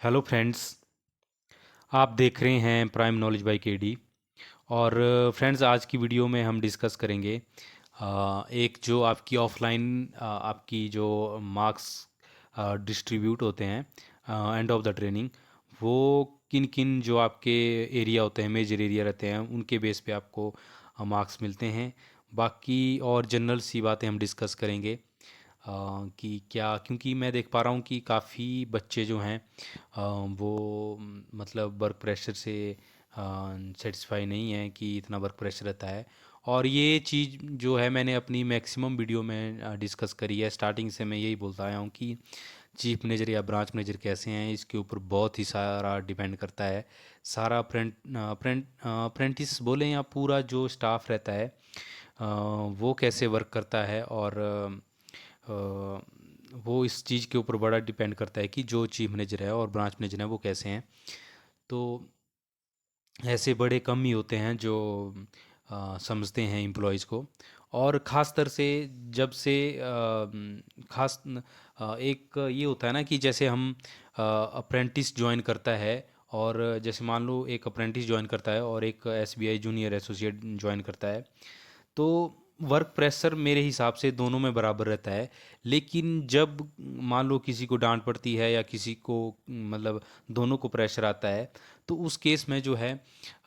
Hello friends. आप देख रहे हैं प्राइम नॉलेज बाय केडी। और फ्रेंड्स, आज की वीडियो में हम डिस्कस करेंगे एक जो आपकी ऑफलाइन आपकी जो मार्क्स डिस्ट्रीब्यूट होते हैं एंड ऑफ द ट्रेनिंग, वो किन किन जो आपके एरिया होते हैं, मेजर एरिया रहते हैं, उनके बेस पे आपको मार्क्स मिलते हैं। बाकी और जनरल सी बातें हम डिस्कस करेंगे कि क्या, क्योंकि मैं देख पा रहा हूँ कि काफ़ी बच्चे जो हैं वो मतलब वर्क प्रेशर से सेटिस्फाई नहीं है कि इतना वर्क प्रेशर रहता है। और ये चीज़ जो है मैंने अपनी मैक्सिमम वीडियो में डिस्कस करी है। स्टार्टिंग से मैं यही बोलता आया हूँ कि चीफ मैनेजर या ब्रांच मैनेजर कैसे हैं, इसके ऊपर बहुत ही सारा डिपेंड करता है। सारा अप्रेंटिस बोलें या पूरा जो स्टाफ रहता है वो कैसे वर्क करता है। और वो इस चीज़ के ऊपर बड़ा डिपेंड करता है कि जो चीफ मैनेजर है और ब्रांच मैनेजर है वो कैसे हैं। तो ऐसे बड़े कम ही होते हैं जो समझते हैं एम्प्लॉयज़ को। और ख़ास तर से जब से एक ये होता है ना कि जैसे हम अप्रेंटिस ज्वाइन करता है, और जैसे मान लो एक अप्रेंटिस ज्वाइन करता है और एक एसबीआई जूनियर एसोसिएट ज्वाइन करता है, तो वर्क प्रेशर मेरे हिसाब से दोनों में बराबर रहता है। लेकिन जब मान लो किसी को डांट पड़ती है या किसी को मतलब दोनों को प्रेशर आता है, तो उस केस में जो है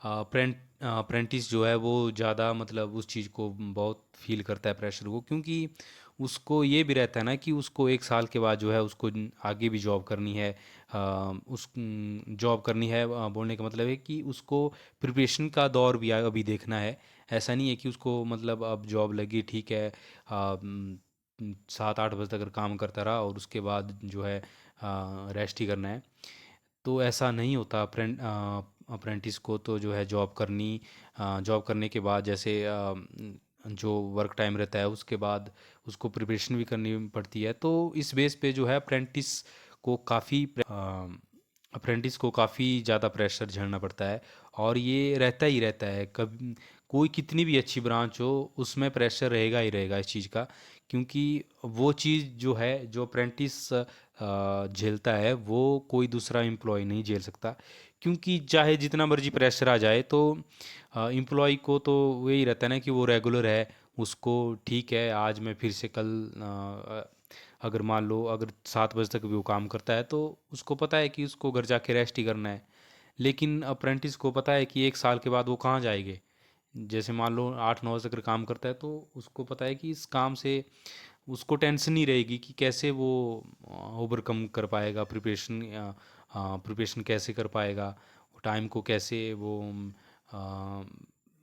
अप्रेंटिस जो है वो ज़्यादा मतलब उस चीज़ को बहुत फील करता है प्रेशर को, क्योंकि उसको ये भी रहता है ना कि उसको एक साल के बाद जो है उसको आगे भी जॉब करनी है। उस जॉब करनी है बोलने का मतलब है कि उसको प्रिपरेशन का दौर भी अभी देखना है। ऐसा नहीं है कि उसको मतलब अब जॉब लगी ठीक है, 7-8 बजे तक अगर काम करता रहा और उसके बाद जो है रेस्ट ही करना है। तो ऐसा नहीं होता। अप्रेंटिस को तो जो है जॉब करने के बाद जैसे जो वर्क टाइम रहता है उसके बाद उसको प्रिपरेशन भी करनी पड़ती है। तो इस बेस पे जो है को काफ़ी अप्रेंटिस को काफ़ी ज़्यादा प्रेशर झेलना पड़ता है। और ये रहता ही रहता है, कभी कोई कितनी भी अच्छी ब्रांच हो उसमें प्रेशर रहेगा ही रहेगा इस चीज़ का। क्योंकि वो चीज़ जो है जो अप्रेंटिस झेलता है वो कोई दूसरा एम्प्लॉय नहीं झेल सकता। क्योंकि चाहे जितना मर्जी प्रेशर आ जाए तो एम्प्लॉय को तो वही रहता है ना कि वो रेगुलर है, उसको ठीक है आज मैं फिर से कल अगर मान लो अगर 7 बजे तक भी वो काम करता है तो उसको पता है कि उसको घर जाके रेस्ट ही करना है। लेकिन अप्रेंटिस को पता है कि एक साल के बाद वो कहाँ जाएंगे। जैसे मान लो 8-9 बजे अगर काम करता है तो उसको पता है कि इस काम से उसको टेंशन नहीं रहेगी कि कैसे वो ओवरकम कर पाएगा प्रिपरेशन, प्रिपरेशन कैसे कर पाएगा, टाइम को कैसे वो अ,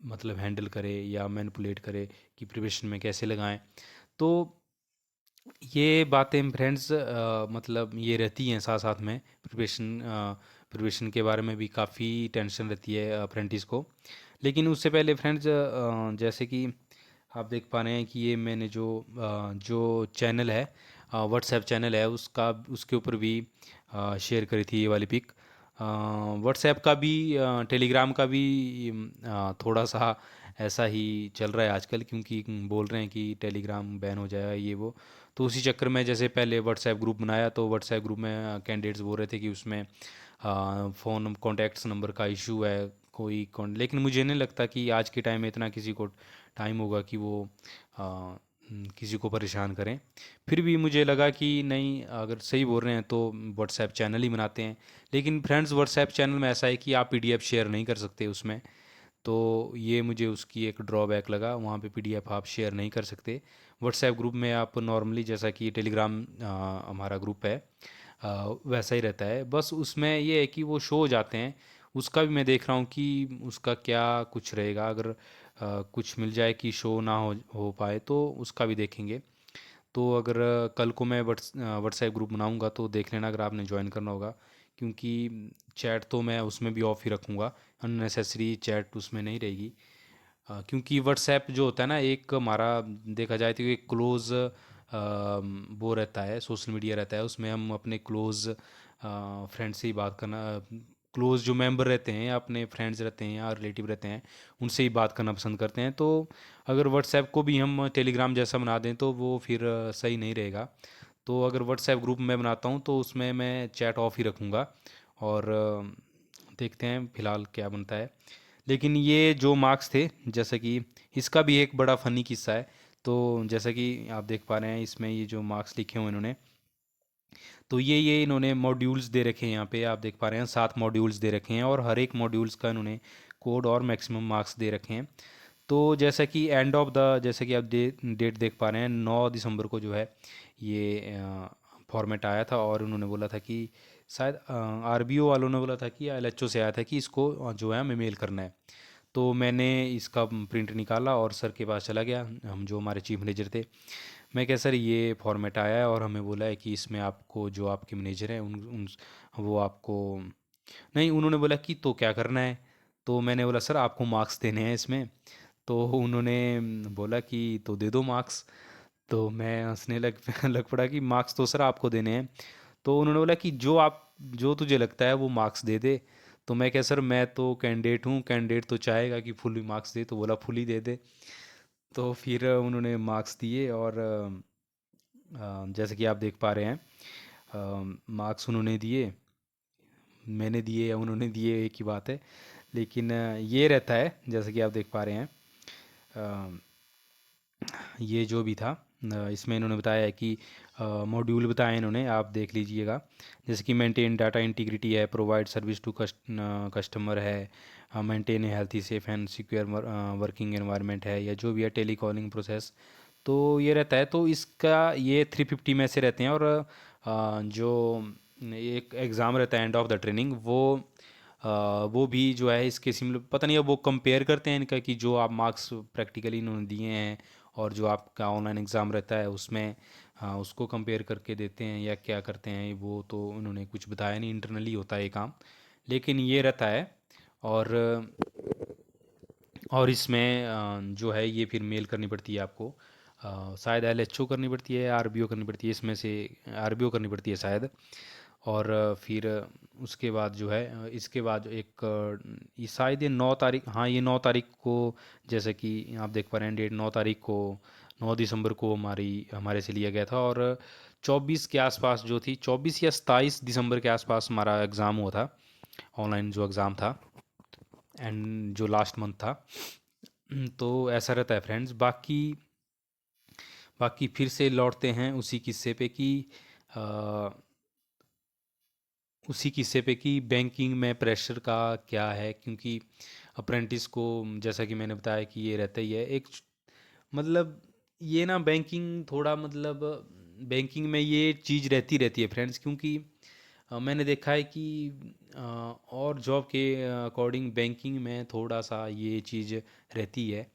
मतलब हैंडल करे या मैनिपुलेट करे कि प्रिपरेशन में कैसे लगाएं। तो ये बातें फ्रेंड्स मतलब ये रहती हैं साथ साथ में प्रिपरेशन के बारे में भी काफ़ी टेंशन रहती है अप्रेंटिस को। लेकिन उससे पहले फ्रेंड्स, जैसे कि आप देख पा रहे हैं कि ये मैंने जो चैनल है, व्हाट्सएप चैनल है, उसका उसके ऊपर भी शेयर करी थी ये वाली पिक। व्हाट्सएप का भी टेलीग्राम का भी थोड़ा सा ऐसा ही चल रहा है आजकल, क्योंकि बोल रहे हैं कि टेलीग्राम बैन हो जाएगा ये वो। तो उसी चक्कर में जैसे पहले व्हाट्सएप ग्रुप बनाया तो व्हाट्सएप ग्रुप में कैंडिडेट्स बोल रहे थे कि उसमें फ़ोन कॉन्टैक्ट्स नंबर का इशू है, लेकिन मुझे नहीं लगता कि आज के टाइम में इतना किसी को टाइम होगा कि वो किसी को परेशान करें। फिर भी मुझे लगा कि नहीं, अगर सही बोल रहे हैं तो व्हाट्सएप चैनल ही बनाते हैं। लेकिन फ्रेंड्स, व्हाट्सएप चैनल में ऐसा है कि आप पीडीएफ शेयर नहीं कर सकते उसमें। तो ये मुझे उसकी एक ड्रॉबैक लगा, वहाँ पे पीडीएफ आप शेयर नहीं कर सकते। व्हाट्सएप ग्रुप में आप नॉर्मली जैसा कि टेलीग्राम हमारा ग्रुप है वैसा ही रहता है, बस उसमें ये है कि वो शो हो जाते हैं। उसका भी मैं देख रहा हूँ कि उसका क्या कुछ रहेगा, अगर कुछ मिल जाए कि शो ना हो पाए तो उसका भी देखेंगे। तो अगर कल को मैं व्हाट्सएप ग्रुप बनाऊंगा तो देख लेना अगर आपने ज्वाइन करना होगा। क्योंकि चैट तो मैं उसमें भी ऑफ ही रखूँगा, अननेसेसरी चैट उसमें नहीं रहेगी। क्योंकि व्हाट्सएप जो होता है ना, एक हमारा देखा जाए तो एक क्लोज़ वो रहता है, सोशल मीडिया रहता है, उसमें हम अपने क्लोज़ फ्रेंड से ही बात करना, क्लोज़ जो मेंबर रहते हैं या अपने फ्रेंड्स रहते हैं या रिलेटिव रहते हैं उनसे ही बात करना पसंद करते हैं। तो अगर व्हाट्सएप को भी हम टेलीग्राम जैसा बना दें तो वो फिर सही नहीं रहेगा। तो अगर व्हाट्सएप ग्रुप मैं बनाता हूँ तो उसमें मैं चैट ऑफ ही रखूँगा। और देखते हैं फ़िलहाल क्या बनता है। लेकिन ये जो मार्क्स थे, जैसे कि इसका भी एक बड़ा फ़नी किस्सा है। तो जैसा कि आप देख पा रहे हैं इसमें ये जो मार्क्स लिखे हुए इन्होंने, तो ये इन्होंने मॉड्यूल्स दे रखे हैं। यहाँ पे आप देख पा रहे हैं 7 मॉड्यूल्स दे रखे हैं और हर एक मॉड्यूल्स का इन्होंने कोड और मैक्सिमम मार्क्स दे रखे हैं। तो जैसा कि एंड ऑफ द, जैसे कि आप डेट देख पा रहे हैं, 9 दिसंबर को जो है ये फॉर्मेट आया था और उन्होंने बोला था कि शायद आरबीओ वालों ने बोला था कि एलएचओ से आया था कि इसको जो है हमें मेल करना है। तो मैंने इसका प्रिंट निकाला और सर के पास चला गया, हम जो हमारे चीफ मैनेजर थे। मैं कहा सर ये फॉर्मेट आया है और हमें बोला है कि इसमें आपको जो आपके मैनेजर हैं उन वो आपको नहीं, उन्होंने बोला कि तो क्या करना है। तो मैंने बोला सर आपको मार्क्स देने हैं इसमें। तो उन्होंने बोला कि तो दे दो मार्क्स। तो मैं हंसने लग लग पड़ा कि मार्क्स तो सर आपको देने हैं। तो उन्होंने बोला कि जो तुझे लगता है वो मार्क्स दे दे। तो मैं क्या सर, मैं तो कैंडिडेट हूँ, कैंडिडेट तो चाहेगा कि फुल मार्क्स दे, तो बोला फुल ही दे दे। तो फिर उन्होंने मार्क्स दिए और जैसे कि आप देख पा रहे हैं मार्क्स उन्होंने दिए, मैंने दिए या उन्होंने दिए एक ही बात है। लेकिन ये रहता है जैसे कि आप देख पा रहे हैं, अ, ये जो भी था इसमें इन्होंने बताया है कि मॉड्यूल बताए इन्होंने, आप देख लीजिएगा। जैसे कि मेंटेन डाटा इंटीग्रिटी है, प्रोवाइड सर्विस टू कस्टमर है, maintain A healthy safe and secure working environment है, या जो भी है टेली कॉलिंग प्रोसेस। तो ये रहता है, तो इसका ये 350 में से रहते हैं। और जो एक एग्ज़ाम रहता है एंड ऑफ द ट्रेनिंग, वो भी जो है इसके सिमिलर, पता नहीं अब वो कंपेयर करते हैं इनका कि जो आप मार्क्स प्रैक्टिकली इन्होंने दिए हैं और जो आपका ऑनलाइन एग्ज़ाम रहता है उसमें उसको कंपेयर करके देते हैं या क्या करते हैं, वो तो उन्होंने कुछ बताया नहीं। इंटरनली होता है ये काम, लेकिन ये रहता है। और इसमें जो है ये फिर मेल करनी पड़ती है आपको, शायद एलएचओ करनी पड़ती है या आरबीओ करनी पड़ती है, इसमें से आरबीओ करनी पड़ती है शायद। और फिर उसके बाद जो है इसके बाद एक ये शायद ये 9 तारीख, हाँ ये 9 तारीख को, जैसे कि आप देख पा रहे हैं डेट, 9 तारीख को, 9 दिसंबर को हमारे से लिया गया था। और 24 के आसपास जो थी, 24 या 27 दिसंबर के आसपास हमारा एग्ज़ाम हुआ था, ऑनलाइन जो एग्ज़ाम था, एंड जो लास्ट मंथ था। तो ऐसा रहता है फ्रेंड्स। बाकी फिर से लौटते हैं उसी किस्से पे कि अ, बैंकिंग में प्रेशर का क्या है, क्योंकि अप्रेंटिस को, जैसा कि मैंने बताया कि ये रहता ही है एक, मतलब ये ना बैंकिंग थोड़ा, मतलब बैंकिंग में ये चीज़ रहती रहती है फ्रेंड्स, क्योंकि मैंने देखा है कि और जॉब के अकॉर्डिंग बैंकिंग में थोड़ा सा ये चीज़ रहती है।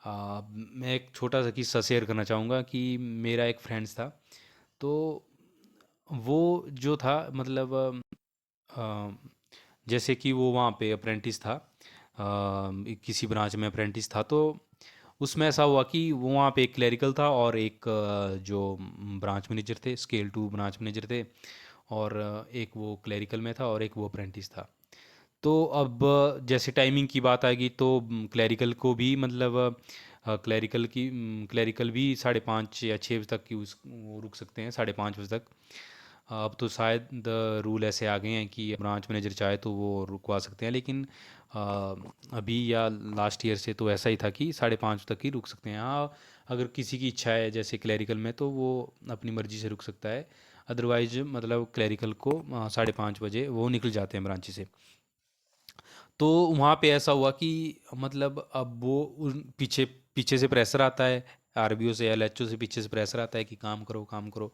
मैं एक छोटा सा किस्सा शेयर करना चाहूँगा कि मेरा एक फ्रेंड्स था। तो वो जो था, मतलब अ, जैसे कि वो वहाँ पे अप्रेंटिस था, किसी ब्रांच में अप्रेंटिस था। तो उसमें ऐसा हुआ कि वो वहाँ पे एक क्लरिकल था और एक जो ब्रांच मैनेजर थे, स्केल 2 ब्रांच मैनेजर थे। और एक वो क्लरिकल में था और एक वो अप्रेंटिस था। तो अब जैसे टाइमिंग की बात आएगी तो क्लरिकल को भी, मतलब क्लरिकल भी 5:30 या 6 बजे तक की उस वो रुक सकते हैं, 5:30 बजे तक। अब तो शायद द रूल ऐसे आ गए हैं कि ब्रांच मैनेजर चाहे तो वो रुकवा सकते हैं, लेकिन अभी या लास्ट ईयर से तो ऐसा ही था कि 5:30 तक ही रुक सकते हैं। हाँ, अगर किसी की इच्छा है जैसे क्लरिकल में तो वो अपनी मर्ज़ी से रुक सकता है। अदरवाइज मतलब क्लरिकल को 5:30 बजे वो निकल जाते हैं ब्रांच से। तो वहाँ पे ऐसा हुआ कि मतलब अब वो उन पीछे पीछे से प्रेशर आता है, आरबीओ से, एलएचओ से पीछे से प्रेशर आता है कि काम करो काम करो।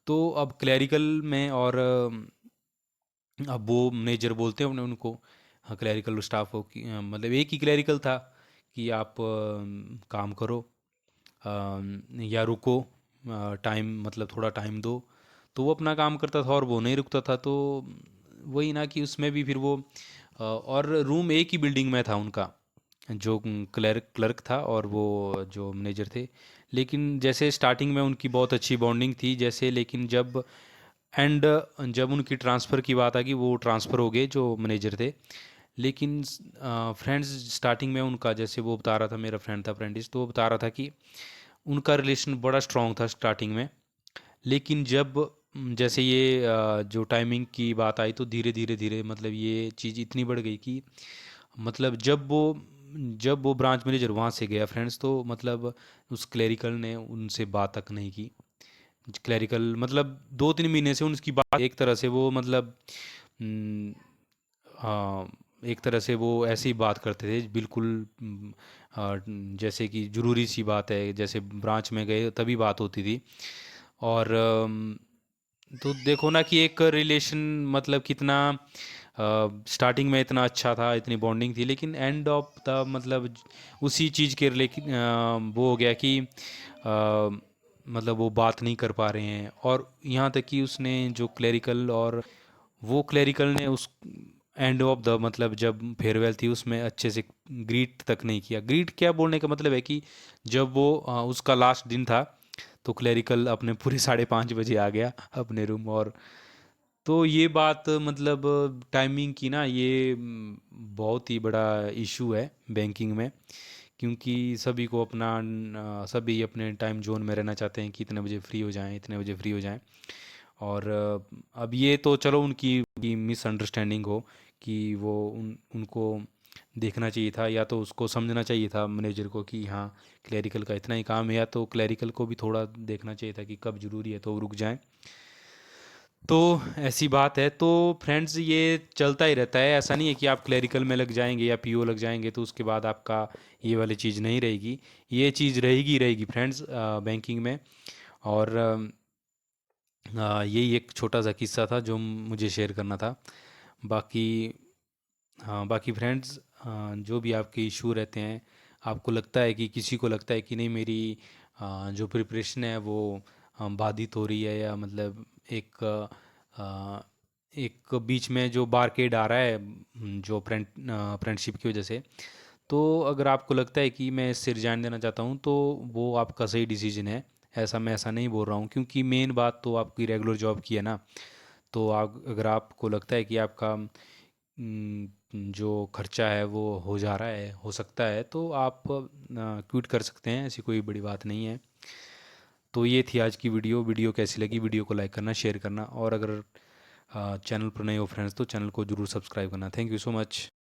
तो अब क्लरिकल में, और अब वो मैनेजर बोलते हैं उनको, हाँ क्लरिकल स्टाफ हो कि मतलब एक ही क्लरिकल था कि आप काम करो या रुको, टाइम मतलब थोड़ा टाइम दो। तो वो अपना काम करता था और वो नहीं रुकता था। तो वही ना कि उसमें भी फिर वो और रूम एक ही बिल्डिंग में था उनका, जो क्लर्क क्लर्क था और वो जो मैनेजर थे। लेकिन जैसे स्टार्टिंग में उनकी बहुत अच्छी बॉन्डिंग थी जैसे, लेकिन एंड जब उनकी ट्रांसफ़र की बात आ गई, वो ट्रांसफ़र हो गए जो मैनेजर थे। लेकिन फ्रेंड्स स्टार्टिंग में उनका, जैसे वो बता रहा था, मेरा फ्रेंड था अप्रेंटिस, तो वो बता रहा था कि उनका रिलेशन बड़ा स्ट्रांग था स्टार्टिंग में। लेकिन जब जैसे ये जो टाइमिंग की बात आई तो धीरे धीरे धीरे मतलब ये चीज़ इतनी बढ़ गई कि मतलब जब वो ब्रांच मैनेजर वहाँ से गया फ्रेंड्स, तो मतलब उस क्लरिकल ने उनसे बात तक नहीं की। क्लरिकल मतलब 2-3 महीने से उनकी बात एक तरह से वो मतलब हम्म, हाँ, एक तरह से वो ऐसे ही बात करते थे बिल्कुल। जैसे कि ज़रूरी सी बात है, जैसे ब्रांच में गए तभी बात होती थी। और तो देखो ना कि एक रिलेशन मतलब कितना स्टार्टिंग में इतना अच्छा था, इतनी बॉन्डिंग थी, लेकिन एंड ऑफ द मतलब उसी चीज़ के लेकिन वो हो गया कि मतलब वो बात नहीं कर पा रहे हैं। और यहाँ तक कि उसने जो क्लरिकल और वो क्लरिकल ने उस एंड ऑफ द मतलब जब फेयरवेल थी उसमें अच्छे से ग्रीट तक नहीं किया। ग्रीट क्या बोलने का मतलब है कि जब वो उसका लास्ट दिन था तो क्लरिकल अपने पूरे 5:30 बजे आ गया अपने रूम। और तो ये बात मतलब टाइमिंग की ना, ये बहुत ही बड़ा इशू है बैंकिंग में। क्योंकि सभी अपने टाइम जोन में रहना चाहते हैं कि इतने बजे फ्री हो जाएं, इतने बजे फ्री हो जाएं। और अब ये तो चलो उनकी मिसअंडरस्टैंडिंग हो कि वो उनको देखना चाहिए था, या तो उसको समझना चाहिए था मैनेजर को कि हाँ क्लरिकल का इतना ही काम है, या तो क्लरिकल को भी थोड़ा देखना चाहिए था कि कब ज़रूरी है तो वो रुक जाएं। तो ऐसी बात है। तो फ्रेंड्स ये चलता ही रहता है, ऐसा नहीं है कि आप क्लरिकल में लग जाएंगे या पीओ लग जाएंगे तो उसके बाद आपका ये वाली चीज़ नहीं रहेगी। ये चीज़ रहेगी रहेगी फ्रेंड्स बैंकिंग में। और यही एक छोटा सा किस्सा था जो मुझे शेयर करना था। बाकी हाँ, बाकी फ्रेंड्स जो भी आपके इशू रहते हैं, आपको लगता है कि किसी को लगता है कि नहीं मेरी जो प्रिपरेशन है वो बाधित हो रही है, या मतलब अ, एक बीच में जो बारकेड आ रहा है जो फ्रेंडशिप की वजह से, तो अगर आपको लगता है कि मैं इससे रिजाइन देना चाहता हूँ तो वो आपका सही डिसीजन है। मैं ऐसा नहीं बोल रहा हूँ, क्योंकि मेन बात तो आपकी रेगुलर जॉब की है ना। तो आप अगर आपको लगता है कि आपका जो खर्चा है वो हो जा रहा है, हो सकता है, तो आप क्विट कर सकते हैं, ऐसी कोई बड़ी बात नहीं है। तो ये थी आज की वीडियो। वीडियो कैसी लगी, वीडियो को लाइक करना, शेयर करना, और अगर चैनल पर नए हो फ्रेंड्स तो चैनल को ज़रूर सब्सक्राइब करना। Thank you so much.